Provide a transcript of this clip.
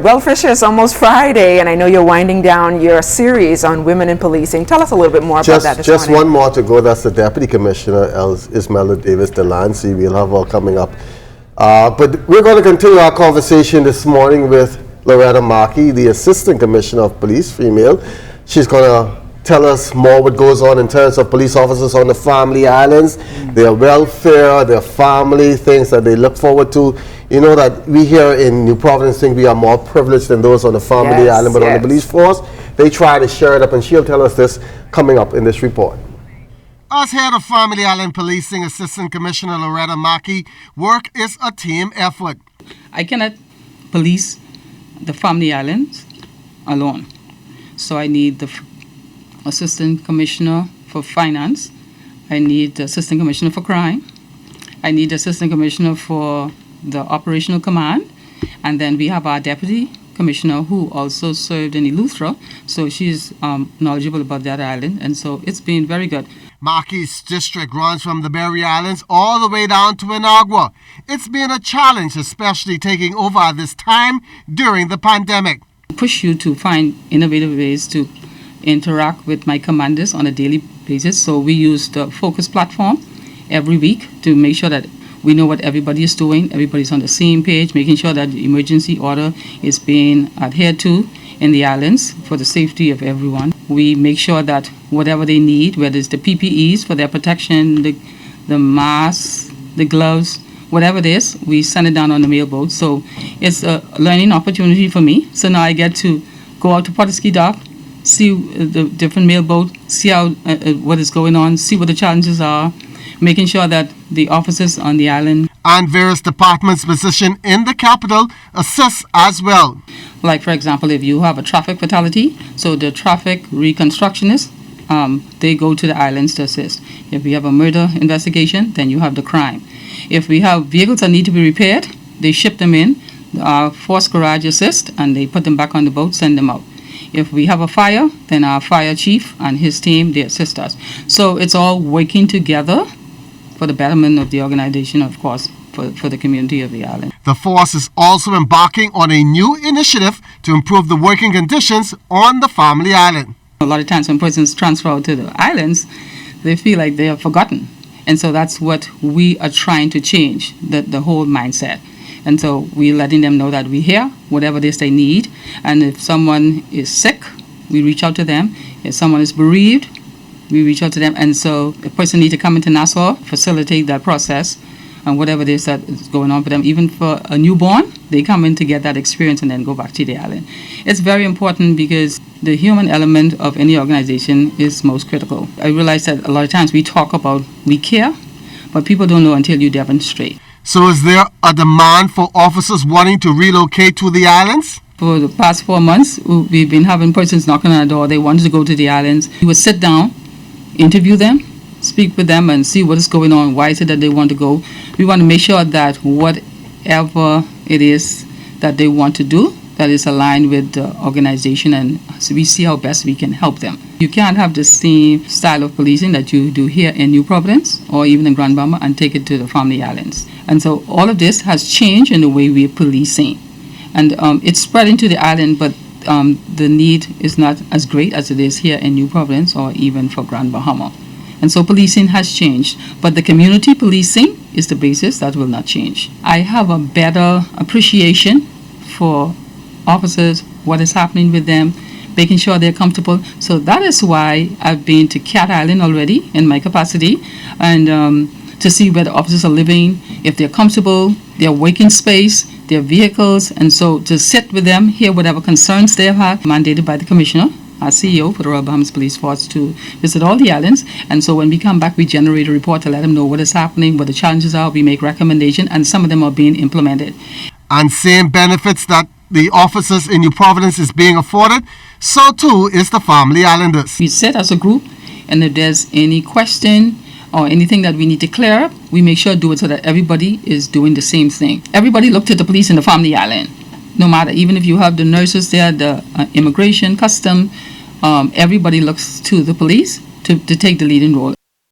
Well, Tricia, it's almost Friday, and I know you're winding down your series on women in policing. Tell us a little bit more about that this Just morning. one more to go. That's the Deputy Commissioner, Ismaila Davis Delancey. We'll have her coming up. But we're going to continue our conversation this morning with Loretta Mackey, the Assistant Commissioner of Police, female. She's going to tell us more what goes on in terms of police officers on the family islands, their welfare, their family, things that they look forward to. You know that we here in New Providence think we are more privileged than those on the family island, but on the police force, they try to share it up, and she'll tell us this coming up in this report. As head of Family Island Policing, Assistant Commissioner Loretta Mackey, work is a team effort. I cannot police the family islands alone. So I need the Assistant Commissioner for Finance. I need the Assistant Commissioner for Crime. I need the Assistant Commissioner for the Operational Command. And then we have our Deputy Commissioner who also served in Eleuthera. So she's knowledgeable about that island. And so it's been very good. Mackey's district runs from the Berry Islands all the way down to Inagua. It's been a challenge, especially taking over at this time during the pandemic. Push you to find innovative ways to interact with my commanders on a daily basis. So we use the Focus platform every week to make sure that we know what everybody is doing. Everybody's on the same page, making sure that the emergency order is being adhered to in the islands for the safety of everyone. We make sure that whatever they need, whether it's the PPEs for their protection, the masks, the gloves, whatever it is, we send it down on the mailboat. So it's a learning opportunity for me. So now I get to go out to Potterski Dock, see the different mailboat, see how what is going on, see what the challenges are, making sure that the officers on the island and various departments positioned in the capital assist as well. Like, for example, if you have a traffic fatality, so the traffic reconstructionists, they go to the islands to assist. If we have a murder investigation, then you have the crime. If we have vehicles that need to be repaired, they ship them in. Our force garage assist, and they put them back on the boat, send them out. If we have a fire, then our fire chief and his team, they assist us. So it's all working together for the betterment of the organization, of course, for the community of the island. The force is also embarking on a new initiative to improve the working conditions on the family island. A lot of times when persons transfer out to the islands, they feel like they are forgotten. And so that's what we are trying to change, the whole mindset. And so we're letting them know that we're here, whatever it is they need. And if someone is sick, we reach out to them. If someone is bereaved, we reach out to them. And so a person needs to come into Nassau, facilitate that process, and whatever it is that is going on for them. Even for a newborn, they come in to get that experience and then go back to the island. It's very important because the human element of any organization is most critical. I realize that a lot of times we talk about we care, but people don't know until you demonstrate. So is there a demand for officers wanting to relocate to the islands? For the past 4 months, we've been having persons knocking on our door. They wanted to go to the islands. We would sit down, interview them, speak with them, and see what is going on. Why is it that they want to go? We want to make sure that whatever it is that they want to do, that is aligned with the organization, and so we see how best we can help them. You can't have the same style of policing that you do here in New Providence or even in Grand Bahama and take it to the family islands. And so all of this has changed in the way we're policing. And it's spreading to the island, but the need is not as great as it is here in New Providence or even for Grand Bahama. And so policing has changed, but the community policing is the basis that will not change. I have a better appreciation for officers, what is happening with them, making sure they're comfortable. So that is why I've been to Cat Island already in my capacity, and to see where the officers are living, if they're comfortable, their working space, their vehicles, and so to sit with them, hear whatever concerns they have, mandated by the commissioner, our CEO for the Royal Bahamas Police Force, to visit all the islands. And so when we come back, we generate a report to let them know what is happening, what the challenges are. We make recommendations, and some of them are being implemented. And same benefits that the officers in New Providence is being afforded, so too is the family islanders. We sit as a group, and if there's any question or anything that we need to clear up, we make sure to do it so that everybody is doing the same thing. Everybody look to the police in the family island. No matter, even if you have the nurses there, the immigration, custom, everybody looks to the police to take the leading role.